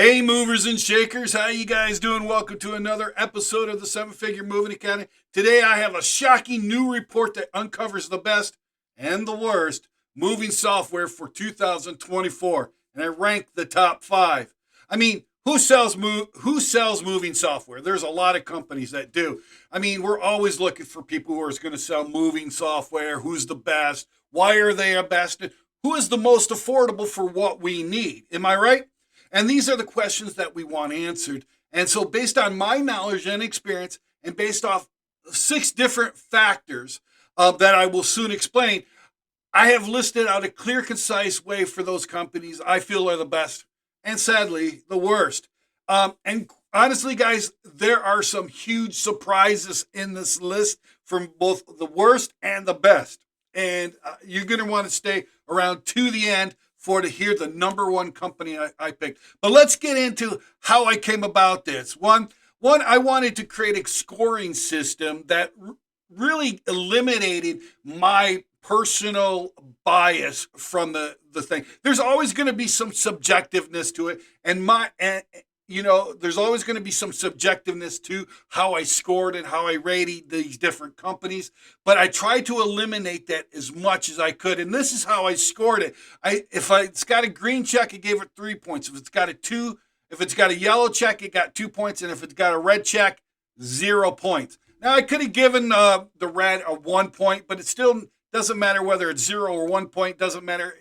Hey, movers and shakers, how you guys doing? Welcome to another episode of the Seven Figure Moving Academy. Today I have a shocking new report that uncovers the best and the worst moving software for 2024, and I ranked the top 5. I mean, who sells moving software? There's a lot of companies that do. I mean, we're always looking for people who are going to sell moving software. Who's the best? Why are they the best? Who is the most affordable for what we need? Am I right? And these are the questions that we want answered. And so, based on my knowledge and experience, and based off 6 different factors that I will soon explain, I have listed out a clear, concise way for those companies I feel are the best and sadly the worst. And honestly, guys, there are some huge surprises in this list from both the worst and the best. And you're going to want to stay around to the end to hear the number one company I picked. But let's get into how I came about this. One, I wanted to create a scoring system that really eliminated my personal bias from the thing. There's always going to be some subjectiveness to it, and there's always going to be some subjectiveness to how I scored and how I rated these different companies. But I tried to eliminate that as much as I could. And this is how I scored it. If it's got a green check, I gave it 3 points. If it's got a yellow check, it got 2 points. And if it's got a red check, 0 points. Now, I could have given the red a 1 point, but it still doesn't matter whether it's 0 or 1 point. Doesn't matter.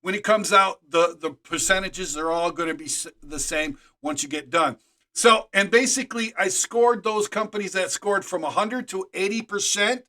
When it comes out, the percentages are all going to be the same once you get done. So, and basically, I scored those companies that scored from 100 to 80%.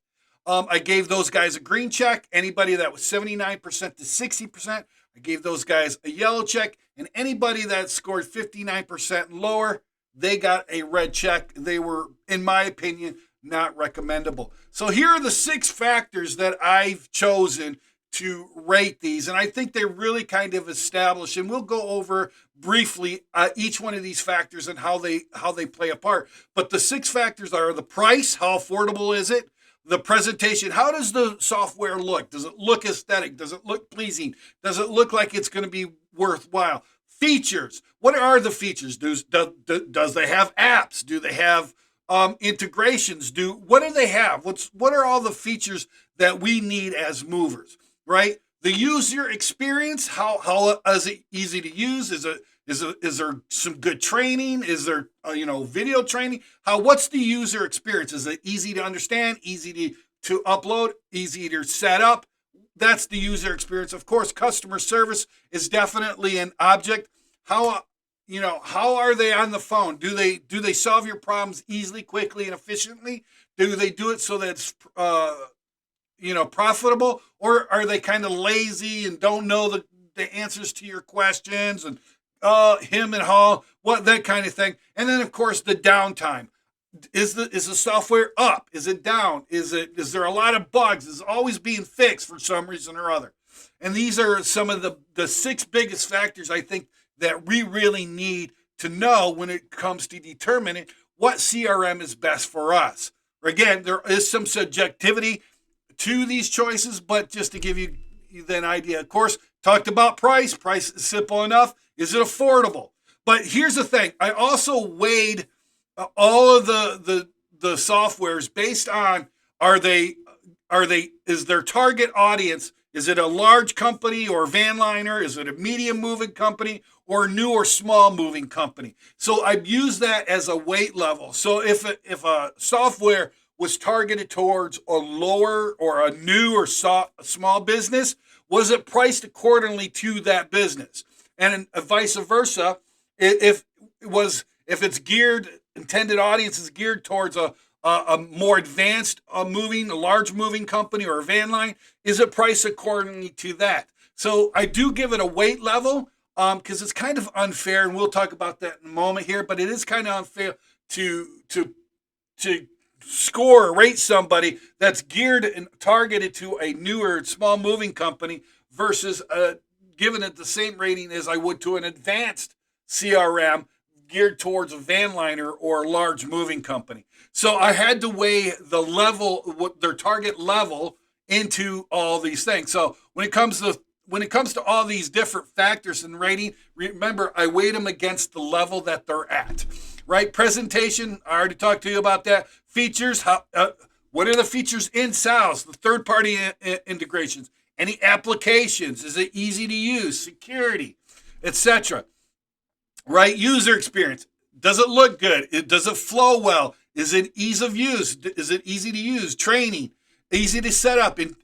I gave those guys a green check. Anybody that was 79% to 60%, I gave those guys a yellow check. And anybody that scored 59% and lower, they got a red check. They were, in my opinion, not recommendable. So here are the 6 factors that I've chosen to rate these, and I think they're really kind of established, and we'll go over briefly each one of these factors and how they play a part. But the 6 factors are the price, how affordable is it? The presentation, how does the software look? Does it look aesthetic? Does it look pleasing? Does it look like it's going to be worthwhile? Features, what are the features? Does they have apps? Do they have integrations? What do they have? What are all the features that we need as movers? Right? The user experience, how is it easy to use? Is there some good training? Is there video training? What's the user experience? Is it easy to understand, easy to upload, easy to set up? That's the user experience. Of course, customer service is definitely an object. How are they on the phone? Do they solve your problems easily, quickly, and efficiently? Do they do it so that it's profitable, or are they kind of lazy and don't know the answers to your questions and him and haw, that kind of thing? And then, of course, the downtime. Is the software up? Is it down? Is there a lot of bugs? Is it always being fixed for some reason or other? And these are some of the 6 biggest factors I think that we really need to know when it comes to determining what CRM is best for us. Again, there is some subjectivity to these choices, but just to give you an idea. Of course, talked about price. Price is simple enough. Is it affordable? But here's the thing. I also weighed all of the softwares based on is their target audience, is it a large company or van liner? Is it a medium moving company or new or small moving company? So I've used that as a weight level. So if a software was targeted towards a lower or a new or small business, was it priced accordingly to that business? And vice versa, if its intended audience is geared towards a more advanced a large moving company or a van line, is it priced accordingly to that? So I do give it a weight level because it's kind of unfair, and we'll talk about that in a moment here, but it is kind of unfair to score or rate somebody that's geared and targeted to a newer small moving company versus giving it the same rating as I would to an advanced CRM geared towards a van liner or a large moving company. So I had to weigh their target level into all these things. So when it comes to when it comes to all these different factors in rating, remember I weight them against the level that they're at, right? Presentation, I already talked to you about that. Features, what are the features in SaaS? The third-party integrations, any applications? Is it easy to use? Security, etc. Right? User experience. Does it look good? Does it flow well? Is it ease of use? Is it easy to use? Training, easy to set up. And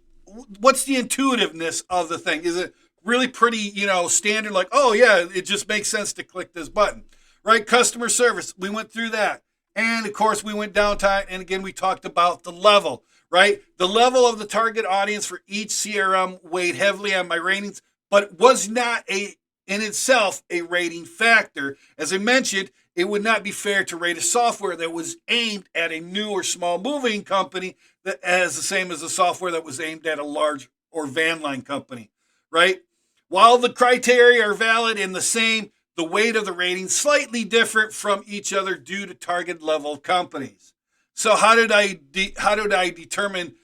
what's the intuitiveness of the thing? Is it really pretty, standard? Like, oh yeah, it just makes sense to click this button, right? Customer service. We went through that. And of course, we went downtime. And again, we talked about the level, right? The level of the target audience for each CRM weighed heavily on my ratings, but was not in itself a rating factor. As I mentioned, it would not be fair to rate a software that was aimed at a new or small moving company that as the same as a software that was aimed at a large or van line company, right? While the criteria are valid and the same, the weight of the rating slightly different from each other due to target level companies. So how did I determine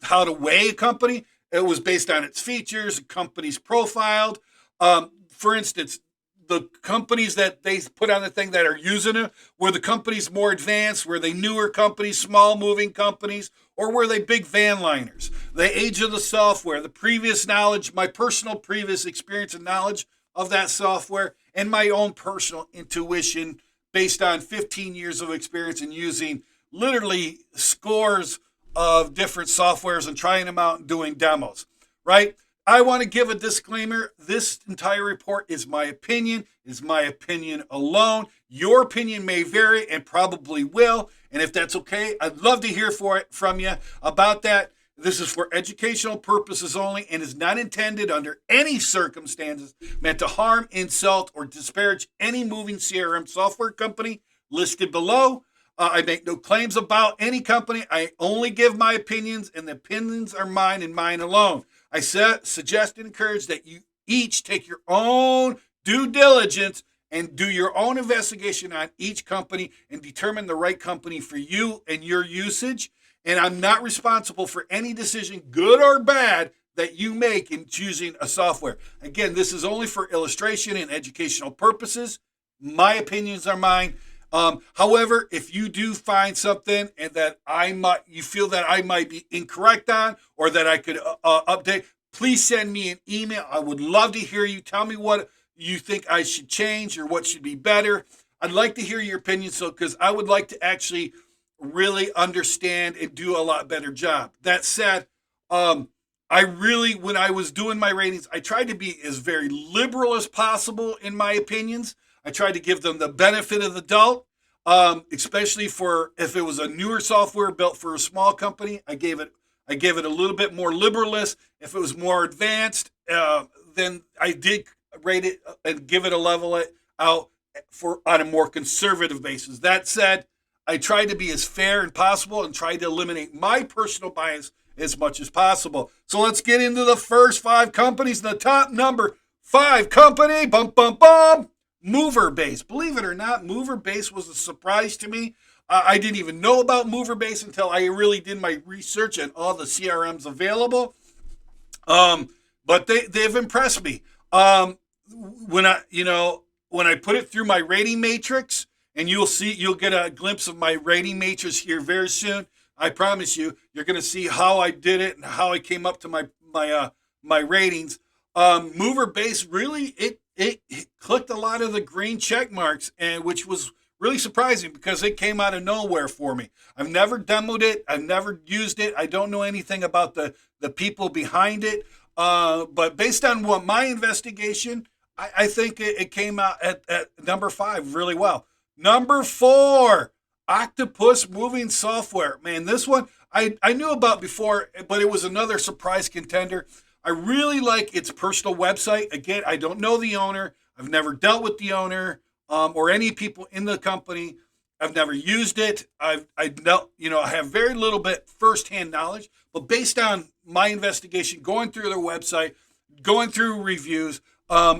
how to weigh a company? It was based on its features, companies profiled. For instance, the companies that they put on the thing that are using it, were the companies more advanced? Were they newer companies, small moving companies, or were they big van liners? The age of the software, the previous knowledge, my personal previous experience and knowledge of that software, and my own personal intuition based on 15 years of experience in using literally scores of different softwares and trying them out and doing demos, right? I want to give a disclaimer. This entire report is my opinion alone. Your opinion may vary and probably will. And if that's okay, I'd love to hear from you about that. This is for educational purposes only and is not intended under any circumstances meant to harm, insult, or disparage any moving CRM software company listed below. I make no claims about any company. I only give my opinions, and the opinions are mine and mine alone. I suggest and encourage that you each take your own due diligence and do your own investigation on each company and determine the right company for you and your usage. And I'm not responsible for any decision, good or bad, that you make in choosing a software. Again, this is only for illustration and educational purposes. My opinions are mine. However, if you do find something and that you feel that I might be incorrect on, or that I could update, please send me an email. I would love to hear you. Tell me what you think I should change or what should be better. I'd like to hear your opinion, because I would like to actually really understand and do a lot better job. That said, when I was doing my ratings, I tried to be as very liberal as possible in my opinions. I tried to give them the benefit of the doubt, especially for if it was a newer software built for a small company. I gave it a little bit more liberalist. If it was more advanced, then I did rate it and give it a level out on a more conservative basis. That said, I tried to be as fair as possible and tried to eliminate my personal bias as much as possible. So let's get into the first 5 companies. The top number 5 company, MoverBase. Believe it or not, MoverBase was a surprise to me. I didn't even know about MoverBase until I really did my research and all the CRMs available. But they've impressed me. When I put it through my rating matrix, and you'll get a glimpse of my rating matrix here very soon. I promise you're going to see how I did it and how I came up to my ratings. MoverBase really it clicked a lot of the green check marks, and which was really surprising because it came out of nowhere for me. I've never demoed it. I've never used it. I don't know anything about the people behind it. But based on what my investigation, I think it came out at number 5 really well. Number 4, Octopus Moving Software. Man, this one I knew about before, but it was another surprise contender. I really like its personal website. Again, I don't know the owner. I've never dealt with the owner or any people in the company. I've never used it. I have very little bit firsthand knowledge, but based on my investigation, going through their website, going through reviews,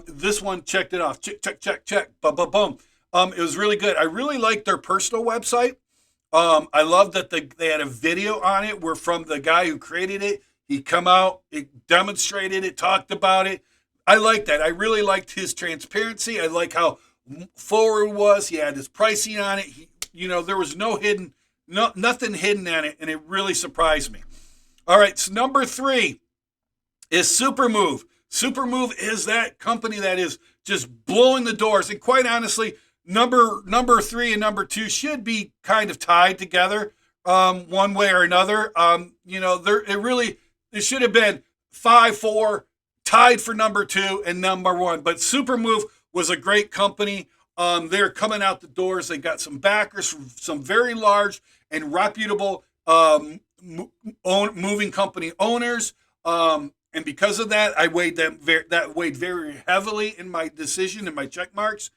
this one checked it off. Check. Boom. It was really good. I really liked their personal website. I love that they had a video on it where from the guy who created it. He come out, it demonstrated it, talked about it. I like that. I really liked his transparency. I like how forward was. He had his pricing on it. There was nothing hidden on it, and it really surprised me. All right, so number 3 is Supermove. Supermove is that company that is just blowing the doors. And quite honestly, number 3 and number 2 should be kind of tied together, one way or another. It should have been 5-4 tied for number 2 and number 1. But Supermove was a great company. They're coming out the doors. They got some backers, some very large and reputable moving company owners. And because of that, that weighed very heavily in my decision and my check marks.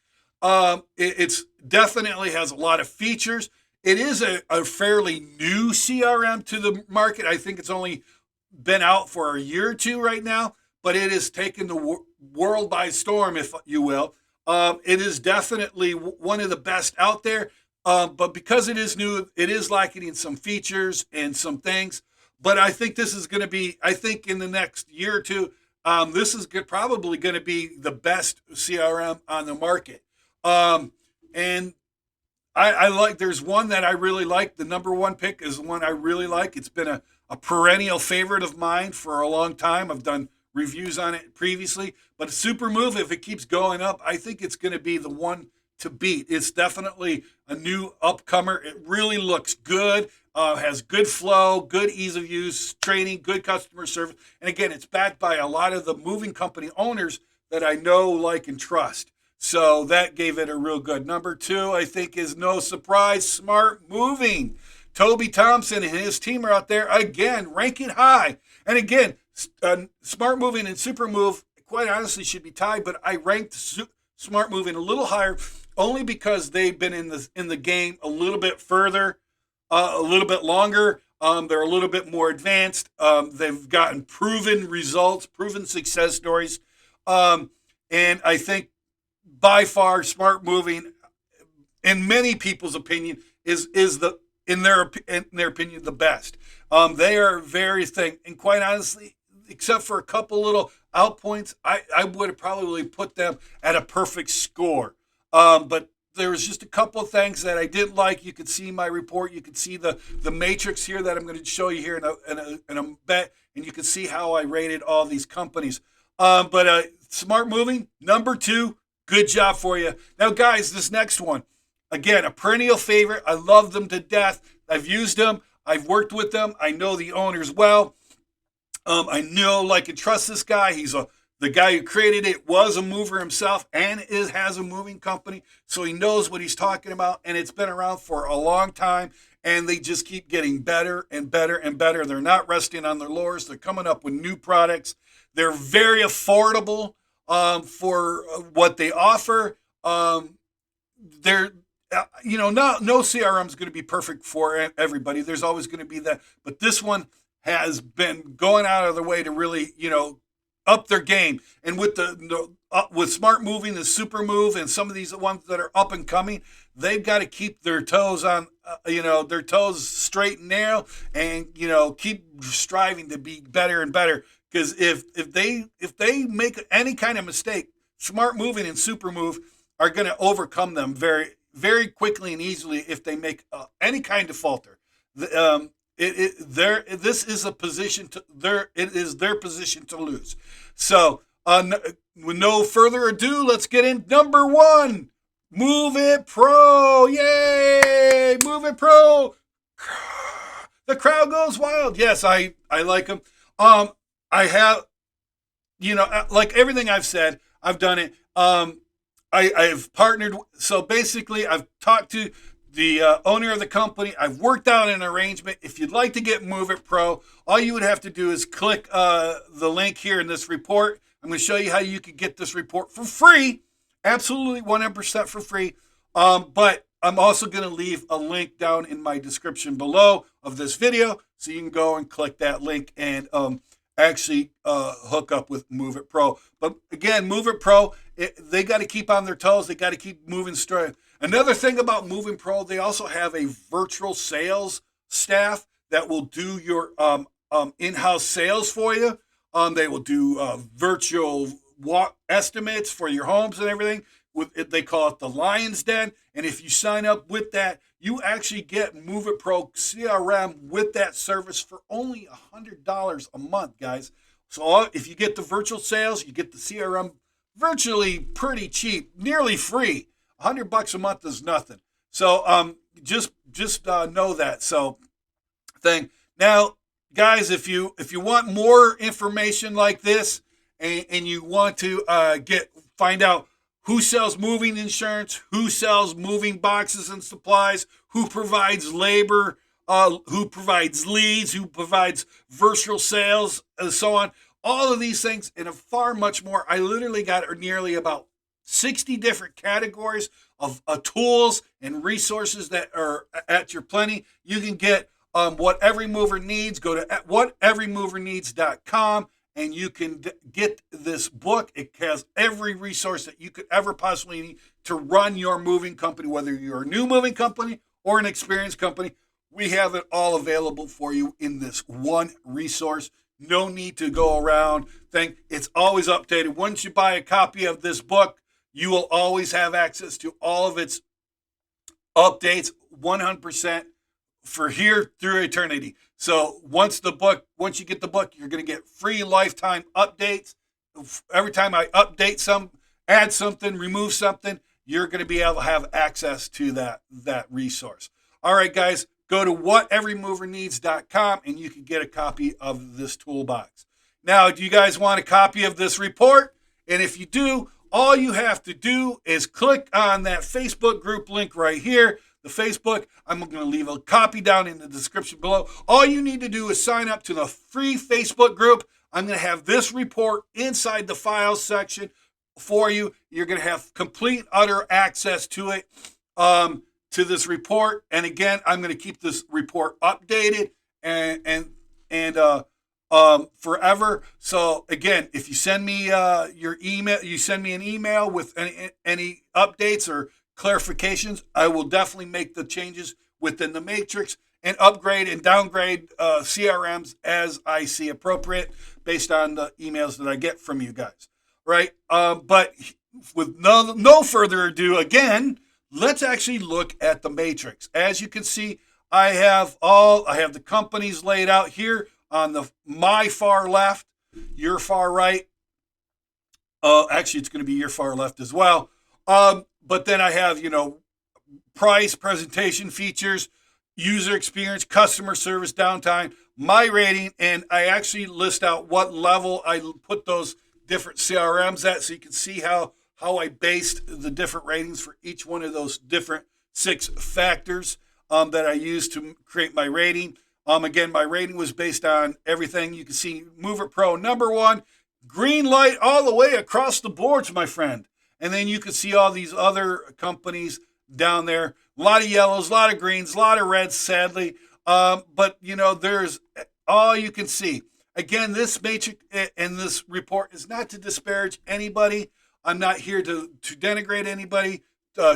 It's definitely has a lot of features. It is a fairly new CRM to the market. I think it's only been out for a year or two right now, but it has taken the world by storm, if you will. It is definitely one of the best out there. But because it is new, it is lacking some features and some things. But I think this is going to be, in the next year or two, this is probably going to be the best CRM on the market. And I like, there's one that I really like. The number 1 pick is the one I really like. It's been a perennial favorite of mine for a long time. I've done reviews on it previously. But Supermove, if it keeps going up, I think it's going to be the one to beat. It's definitely a new upcomer. It really looks good. Has good flow, good ease of use, training, good customer service. And again, it's backed by a lot of the moving company owners that I know, like, and trust. So that gave it a real good. Number 2, I think, is no surprise, Smart Moving. Toby Thompson and his team are out there, again, ranking high. And again, Smart Moving and Supermove, quite honestly, should be tied, but I ranked Smart Moving a little higher only because they've been in the game a little bit further, a little bit longer. They're a little bit more advanced. They've gotten proven results, proven success stories. And I think by far Smart Moving, in many people's opinion, is in their opinion the best. They are very thing, and quite honestly, except for a couple little outpoints, I would have probably put them at a perfect score. But there was just a couple of things that I didn't like. You could see my report. You could see the matrix here that I'm going to show you here in a bit, and you can see how I rated all these companies. But Smart Moving, number 2, good job for you. Now, guys, this next one, again, a perennial favorite. I love them to death. I've used them. I've worked with them. I know the owners well. I know, like, and trust this guy. The guy who created it was a mover himself and has a moving company, so he knows what he's talking about, and it's been around for a long time, and they just keep getting better and better and better. They're not resting on their laurels. They're coming up with new products. They're very affordable for what they offer. They're no CRM is going to be perfect for everybody. There's always going to be that, but this one has been going out of their way to really, up their game. And with with Smart Moving and Supermove and some of these ones that are up and coming, they've got to keep their toes on, their toes straight and narrow, and keep striving to be better and better. Because if they make any kind of mistake, Smart Moving and Supermove are going to overcome them very, very quickly and easily if they make any kind of falter. This is a position it is their position to lose. So, with no further ado, let's get in. Number 1, Move It Pro. Yay! Move It Pro. The crowd goes wild. Yes, I like them. I have, like everything I've said, I've done it. I've partnered. So basically, I've talked to the owner of the company. I've worked out an arrangement. If you'd like to get Move It Pro, all you would have to do is click the link here in this report. I'm going to show you how you can get this report for free, absolutely 100% for free. But I'm also going to leave a link down in my description below of this video, so you can go and click that link and actually hook up with Move It Pro. But again, Move It Pro, they got to keep on their toes. They got to keep moving straight. Another thing about Move It Pro, they also have a virtual sales staff that will do your in-house sales for you. They will do virtual estimates for your homes and everything. They call it the Lion's Den. And if you sign up with that, you actually get Move It Pro CRM with that service for only $100 a month, guys. So if you get the virtual sales, you get the CRM virtually pretty cheap, nearly free. $100 a month is nothing. So just know that. So now, guys, if you want more information like this, and you want to find out who sells moving insurance, who sells moving boxes and supplies, who provides labor, who provides leads, who provides virtual sales, and so on. All of these things and far much more. I literally got nearly about 60 different categories of tools and resources that are at your plenty. You can get what every mover needs. Go to whateverymoverneeds.com and you can get this book. It has every resource that you could ever possibly need to run your moving company, whether you're a new moving company or an experienced company. We have it all available for you in this one resource. No need to go around thing. It's always updated. Once you buy a copy of this book, you will always have access to all of its updates 100% for here through eternity. So once you get the book, you're going to get free lifetime updates. Every time I update add something, remove something, you're going to be able to have access to that resource. All right, guys, go to whateverymoverneeds.com and you can get a copy of this toolbox. Now, do you guys want a copy of this report? And if you do, all you have to do is click on that Facebook group link right here. The Facebook, I'm going to leave a copy down in the description below. All you need to do is sign up to the free Facebook group. I'm going to have this report inside the files section for you. You're going to have complete, utter access to it, to this report. And again, I'm going to keep this report updated and forever. So again, if you send me your email, you send me an email with any updates or clarifications, I will definitely make the changes within the matrix and upgrade and downgrade CRMs as I see appropriate based on the emails that I get from you guys, right? But with no further ado, again, let's actually look at the matrix. As you can see, I have the companies laid out here on my far left, your far right. Actually, it's going to be your far left as well. But then I have, price, presentation features, user experience, customer service, downtime, my rating, and I actually list out what level I put those different CRMs at so you can see how I based the different ratings for each one of those different 6 factors that I used to create my rating. Again, my rating was based on everything. You can see Move It Pro #1, green light all the way across the boards, my friend. And then you can see all these other companies down there. A lot of yellows, a lot of greens, a lot of reds, sadly. But, there's all you can see. Again, this matrix and this report is not to disparage anybody. I'm not here to denigrate anybody,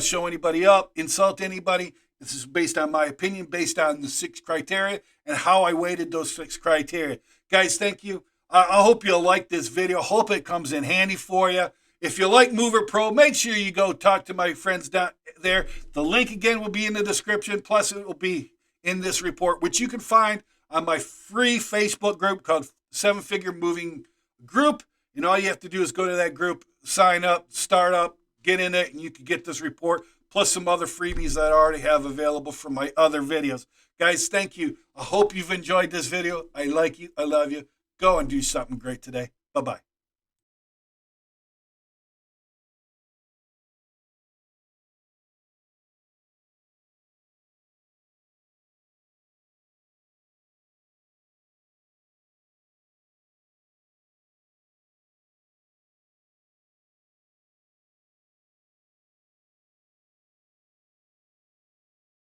show anybody up, insult anybody. This is based on my opinion, based on the 6 criteria and how I weighted those 6 criteria. Guys, thank you. I hope you'll like this video. Hope it comes in handy for you. If you like Move It Pro, make sure you go talk to my friends down there. The link again will be in the description. Plus, it will be in this report, which you can find on my free Facebook group called 7-Figure Moving Group. And all you have to do is go to that group, sign up, start up, get in it, and you can get this report, plus some other freebies that I already have available from my other videos. Guys, thank you. I hope you've enjoyed this video. I like you. I love you. Go and do something great today. Bye-bye.